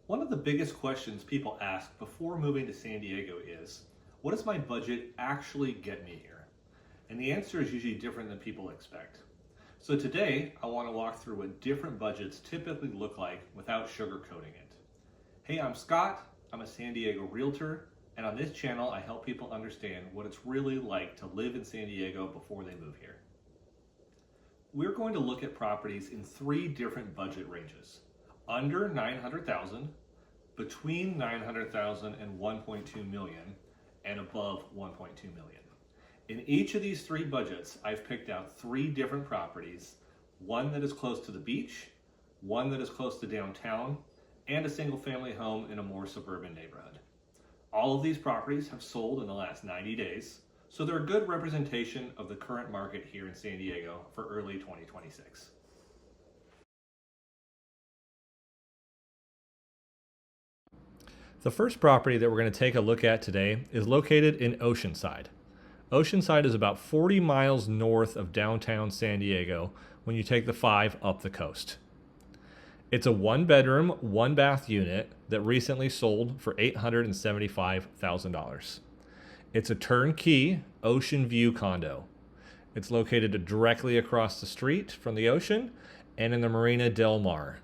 One of the biggest questions people ask before moving to San Diego is, what does my budget actually get me here? And the answer is usually different than people expect. So today, I want to walk through what different budgets typically look like without sugarcoating it. Hey, I'm Scott, I'm a San Diego realtor, and on this channel I help people understand what it's really like to live in San Diego before they move here. We're going to look at properties in 3 different budget ranges. Under $900,000, between $900,000 and $1.2 million, and above $1.2 million. In each of these 3 budgets, I've picked out 3 different properties, one that is close to the beach, one that is close to downtown, and a single family home in a more suburban neighborhood. All of these properties have sold in the last 90 days, so they're a good representation of the current market here in San Diego for early 2026. The first property that we're going to take a look at today is located in Oceanside. Oceanside is about 40 miles north of downtown San Diego when you take the 5 up the coast. It's a 1-bedroom, 1-bath unit that recently sold for $875,000. It's a turnkey ocean view condo. It's located directly across the street from the ocean and in the Marina Del Mar.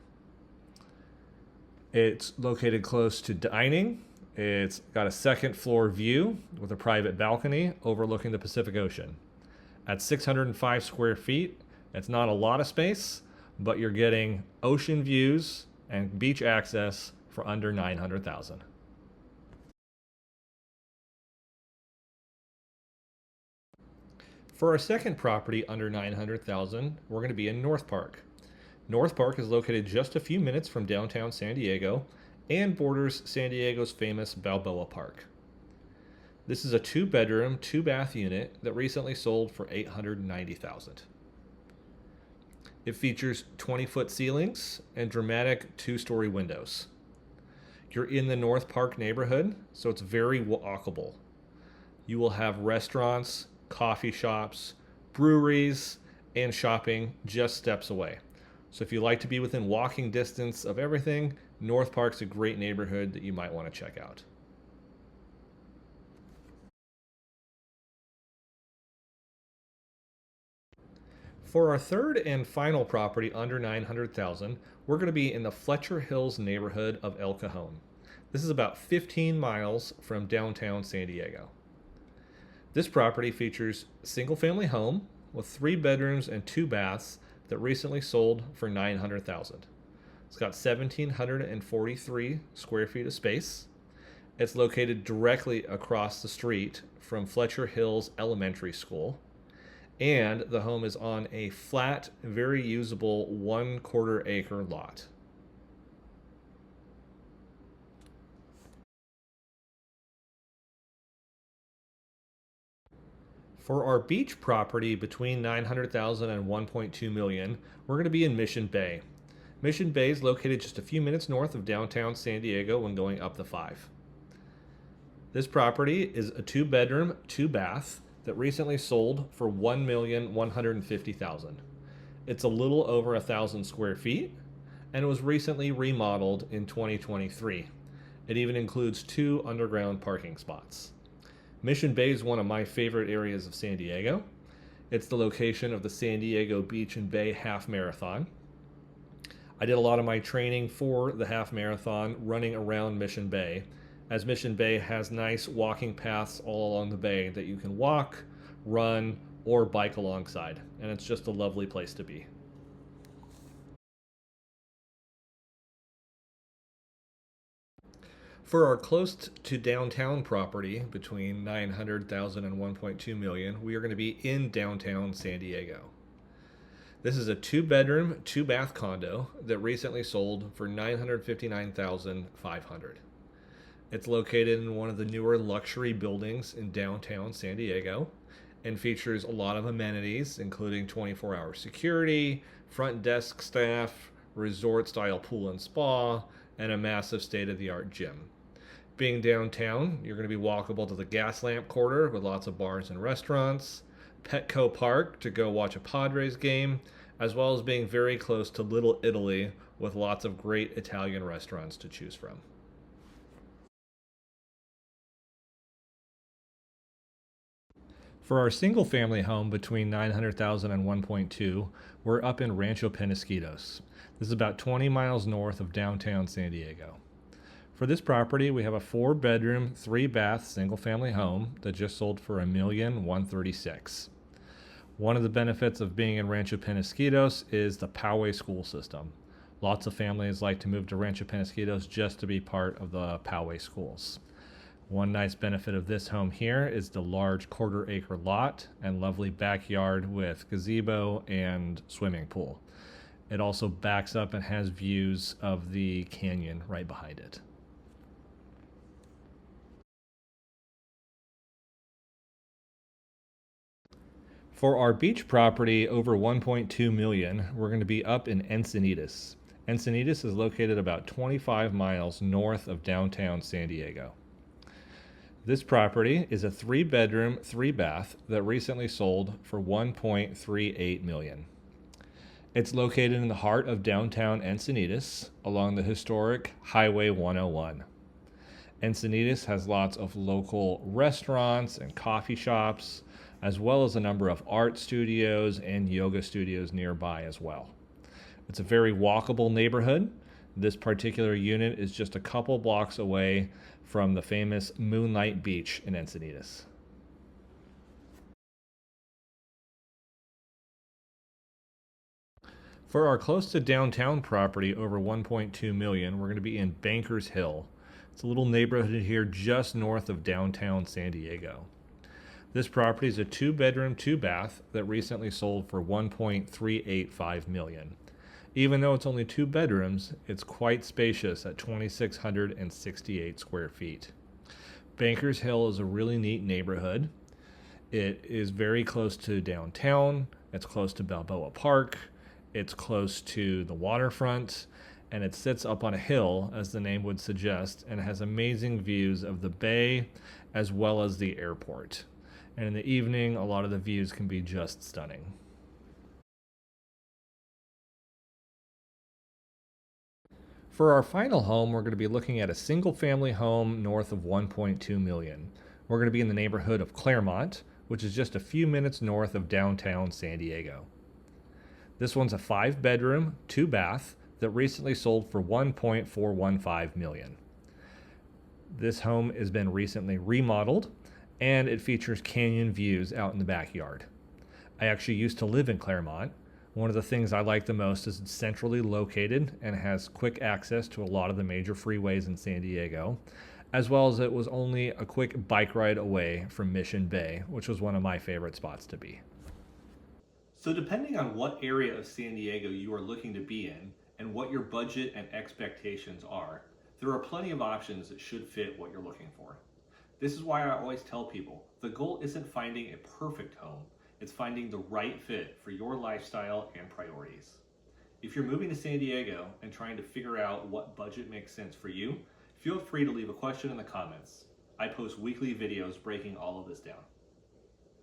It's located close to dining. It's got a 2nd floor view with a private balcony overlooking the Pacific Ocean. At 605 square feet, it's not a lot of space, but you're getting ocean views and beach access for under $900,000. For our second property under $900,000, we're going to be in North Park. North Park is located just a few minutes from downtown San Diego and borders San Diego's famous Balboa Park. This is a 2-bedroom, 2-bath unit that recently sold for $890,000. It features 20-foot ceilings and dramatic 2-story windows. You're in the North Park neighborhood, so it's very walkable. You will have restaurants, coffee shops, breweries, and shopping just steps away. So if you like to be within walking distance of everything, North Park's a great neighborhood that you might want to check out. For our third and final property under $900,000, we're going to be in the Fletcher Hills neighborhood of El Cajon. This is about 15 miles from downtown San Diego. This property features a single-family home with 3 bedrooms and 2 baths that recently sold for $900,000. It's got 1,743 square feet of space. It's located directly across the street from Fletcher Hills Elementary School. And the home is on a flat, very usable 1/4 acre lot. For our beach property between $900,000 and $1.2 million, we're going to be in Mission Bay. Mission Bay is located just a few minutes north of downtown San Diego when going up the 5. This property is a 2-bedroom, 2-bath that recently sold for $1,150,000. It's a little over 1,000 square feet and it was recently remodeled in 2023. It even includes 2 underground parking spots. Mission Bay is one of my favorite areas of San Diego. It's the location of the San Diego Beach and Bay Half Marathon. I did a lot of my training for the half marathon running around Mission Bay, as Mission Bay has nice walking paths all along the bay that you can walk, run, or bike alongside, and it's just a lovely place to be. For our close to downtown property between $900,000 and $1.2 million, we are going to be in downtown San Diego. This is a 2-bedroom, 2-bath condo that recently sold for $959,500. It's located in one of the newer luxury buildings in downtown San Diego and features a lot of amenities, including 24-hour security, front desk staff, resort-style pool and spa, and a massive state-of-the-art gym. Being downtown, you're going to be walkable to the Gaslamp Quarter with lots of bars and restaurants, Petco Park to go watch a Padres game, as well as being very close to Little Italy with lots of great Italian restaurants to choose from. For our single family home between 900,000 and 1.2, we're up in Rancho Penasquitos. This is about 20 miles north of downtown San Diego. For this property, we have a 4-bedroom, 3-bath single family home that just sold for $1,136,000. One of the benefits of being in Rancho Penasquitos is the Poway school system. Lots of families like to move to Rancho Penasquitos just to be part of the Poway schools. One nice benefit of this home here is the large 1/4-acre lot and lovely backyard with gazebo and swimming pool. It also backs up and has views of the canyon right behind it. For our beach property over 1.2 million, we're going to be up in Encinitas. Encinitas is located about 25 miles north of downtown San Diego. This property is a 3-bedroom, 3-bath that recently sold for $1.38 million. It's located in the heart of downtown Encinitas along the historic Highway 101. Encinitas has lots of local restaurants and coffee shops, as well as a number of art studios and yoga studios nearby as well. It's a very walkable neighborhood. This particular unit is just a couple blocks away from the famous Moonlight Beach in Encinitas. For our close to downtown property over 1.2 million, we're going to be in Bankers Hill. It's a little neighborhood here just north of downtown San Diego. This property is a 2-bedroom, 2-bath that recently sold for $1.385 million. Even though it's only 2 bedrooms, it's quite spacious at 2,668 square feet. Bankers Hill is a really neat neighborhood. It is very close to downtown. It's close to Balboa Park. It's close to the waterfront, and it sits up on a hill, as the name would suggest, and it has amazing views of the bay as well as the airport. And in the evening, a lot of the views can be just stunning. For our final home, we're going to be looking at a single family home north of 1.2 million. We're going to be in the neighborhood of Claremont, which is just a few minutes north of downtown San Diego. This one's a 5-bedroom, 2-bath that recently sold for $1.415 million. This home has been recently remodeled, and it features canyon views out in the backyard. I actually used to live in Claremont. One of the things I like the most is it's centrally located and has quick access to a lot of the major freeways in San Diego, as well as it was only a quick bike ride away from Mission Bay, which was one of my favorite spots to be. So depending on what area of San Diego you are looking to be in and what your budget and expectations are, there are plenty of options that should fit what you're looking for. This is why I always tell people, the goal isn't finding a perfect home, it's finding the right fit for your lifestyle and priorities. If you're moving to San Diego and trying to figure out what budget makes sense for you, feel free to leave a question in the comments. I post weekly videos breaking all of this down.